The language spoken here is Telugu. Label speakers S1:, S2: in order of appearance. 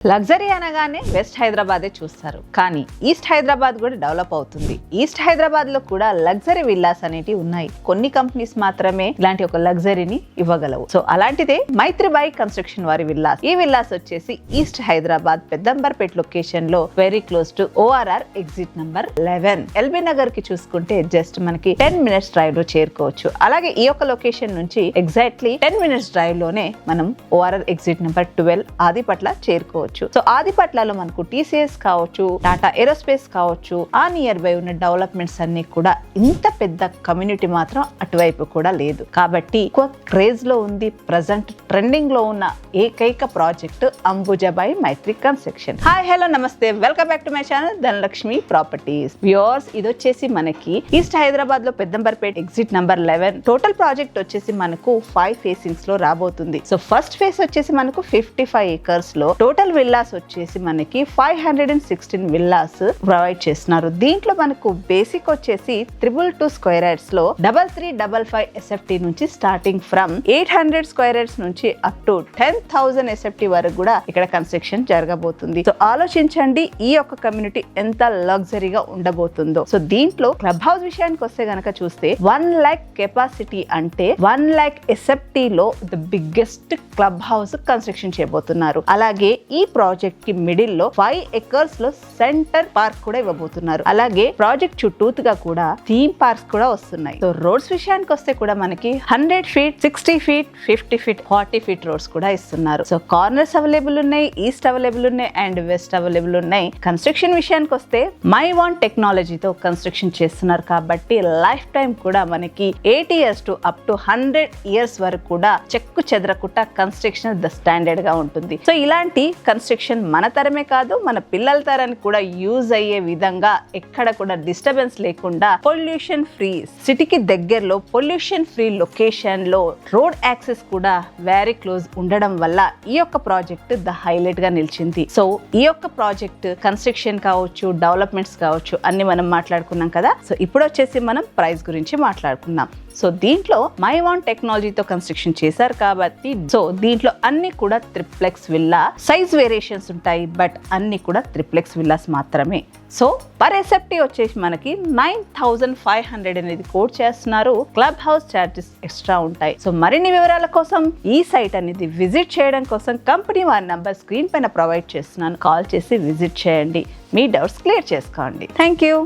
S1: లగ్జరీ అనగానే వెస్ట్ హైదరాబాదే చూస్తారు, కానీ ఈస్ట్ హైదరాబాద్ కూడా డెవలప్ అవుతుంది. ఈస్ట్ హైదరాబాద్ లో కూడా లగ్జరీ విల్లాస్ అనేవి ఉన్నాయి. కొన్ని కంపెనీస్ మాత్రమే ఇలాంటి ఒక లగ్జరీని ఇవ్వగలవు. సో అలాంటిదే మైత్రిబాయి కన్స్ట్రక్షన్ వారి విల్లాస్. ఈ విల్లాస్ వచ్చేసి ఈస్ట్ హైదరాబాద్ పెద్దంబర్పేట్ లొకేషన్ లో very close to ORR exit number 11. LB Nagar కి చూసుకుంటే జస్ట్ మనకి 10 minutes డ్రైవ్ లో చేరుకోవచ్చు. అలాగే ఈ యొక్క లొకేషన్ నుంచి ఎగ్జాక్ట్లీ 10 minutes డ్రైవ్ లోనే మనం ORR ఎగ్జిట్ నంబర్ 12 ఆదిపట్ల చేరుకోవచ్చు. సో ఆదిపట్లలో మనకు TCS కావచ్చు, టాటా ఏరోస్పేస్ కావచ్చు, ఆ నియర్ బై ఉన్న డెవలప్మెంట్స్ అన్ని కూడా ఇంత పెద్ద కమ్యూనిటీ మాత్రం అటువైపు కూడా లేదు. కాబట్టి ఎక్కువ క్రేజ్ లో ఉంది, ప్రజెంట్ ట్రెండింగ్ లో ఉన్న ఏకైక ప్రాజెక్ట్ అంబుజాబాయి మైత్రి కన్స్ట్రక్షన్. హాయ్ హలో నమస్తే, welcome back to my channel Dhanalakshmi properties. Viewers, ఇది వచ్చేసి మనకి ఈస్ట్ హైదరాబాద్ లో Peddamberpet exit number 11. Total project వచ్చేసి మనకు 5 ఫేసింగ్స్ లో రాబోతుంది. సో ఫస్ట్ ఫేస్ వచ్చేసి మనకు 55 acres లో టోటల్ విల్లాస్ వచ్చేసి మనకి 516 విల్లాస్ ప్రొవైడ్ చేస్తున్నారు. దీంట్లో మనకు బేసిక్ వచ్చేసి 222 స్క్వేర్ యార్డ్స్ లో 3355 SFT నుంచి స్టార్టింగ్ ఫ్రమ్ 800 స్క్వేర్ యార్డ్స్ నుంచి అప్ టు 10,000 SFT వరకు కూడా ఇక్కడ కన్స్ట్రక్షన్ జరగబోతుంది. సో ఆలోచించండి ఈ యొక్క కమ్యూనిటీ ఎంత లగ్జరీగా ఉండబోతుందో. సో దీంట్లో క్లబ్ హౌస్ విషయానికి వస్తే గనక చూస్తే 1 lakh కెపాసిటీ అంటే 1 lakh SFT లో the biggest club house construction చేయబోతున్నారు. అలాగే ఈ ప్రాజెక్ట్ కి మిడిల్ లో 5 acres లో సెంటర్ పార్క్ కూడా ఇవ్వబోతున్నారు. అలాగే ప్రాజెక్ట్ చుట్టూతుగా కూడా థీమ్ పార్క్స్ కూడా వస్తున్నాయి. సో రోడ్స్ విషయానికి వస్తే కూడా మనకి 100 feet, 60 feet, 50 feet, 40 feet roads కూడా ఇస్తున్నారు. సో కార్నర్స్ అవైలబుల్ ఉన్నాయి, ఈస్ట్ అవైలబుల్ ఉన్నాయి అండ్ వెస్ట్ అవైలబుల్ ఉన్నాయి. కన్స్ట్రక్షన్ విషయానికి వస్తే MyOne టెక్నాలజీతో కన్స్ట్రక్షన్ చేస్తున్నారు కాబట్టి లైఫ్ టైం కూడా మనకి 80 years to up to 100 years వరకు కూడా చెక్కు చెదరకుండా కన్స్ట్రక్షన్ ద స్టాండర్డ్ గా ఉంటుంది. సో ఇలాంటి కన్స్ట్రక్షన్ మన తరమే కాదు, మన పిల్లల తరానికి కూడా యూజ్ అయ్యే విధంగా ఎక్కడ కూడా డిస్టర్బెన్స్ లేకుండా పొల్యూషన్ ఫ్రీ సిటీకి దగ్గరలో పొల్యూషన్ ఫ్రీ లొకేషన్ లో రోడ్ యాక్సెస్ కూడా వెరీ క్లోజ్ ఉండడం వల్ల ఈ యొక్క ప్రాజెక్ట్ ద హైలైట్ గా నిలిచింది. సో ఈ యొక్క ప్రాజెక్ట్ కన్స్ట్రక్షన్ కావచ్చు, డెవలప్మెంట్స్ కావచ్చు అన్ని మనం మాట్లాడుకున్నాం కదా. సో ఇప్పుడు వచ్చేసి మనం ప్రైస్ గురించి మాట్లాడుకున్నాం. సో దీంట్లో MyOne టెక్నాలజీతో కన్స్ట్రక్షన్ చేశారు కాబట్టి సో దీంట్లో అన్ని కూడా ట్రిప్లెక్స్ విల్లా. సైజ్ వేరియేషన్స్ ఉంటాయి బట్ అన్ని కూడా ట్రిప్లెక్స్ విల్లాస్ మాత్రమే. సో పర్ SFT వచ్చేసి మనకి 9,500 అనేది కోట్ చేస్తున్నారు. క్లబ్ హౌస్ చార్జెస్ ఎక్స్ట్రా ఉంటాయి. సో మరిన్ని వివరాల కోసం ఈ సైట్ అనేది విజిట్ చేయడం కోసం కంపెనీ వారి నంబర్ స్క్రీన్ పైన ప్రొవైడ్ చేస్తున్నాను. కాల్ చేసి విజిట్ చేయండి, మీ డౌట్స్ క్లియర్ చేసుకోండి. Thank you.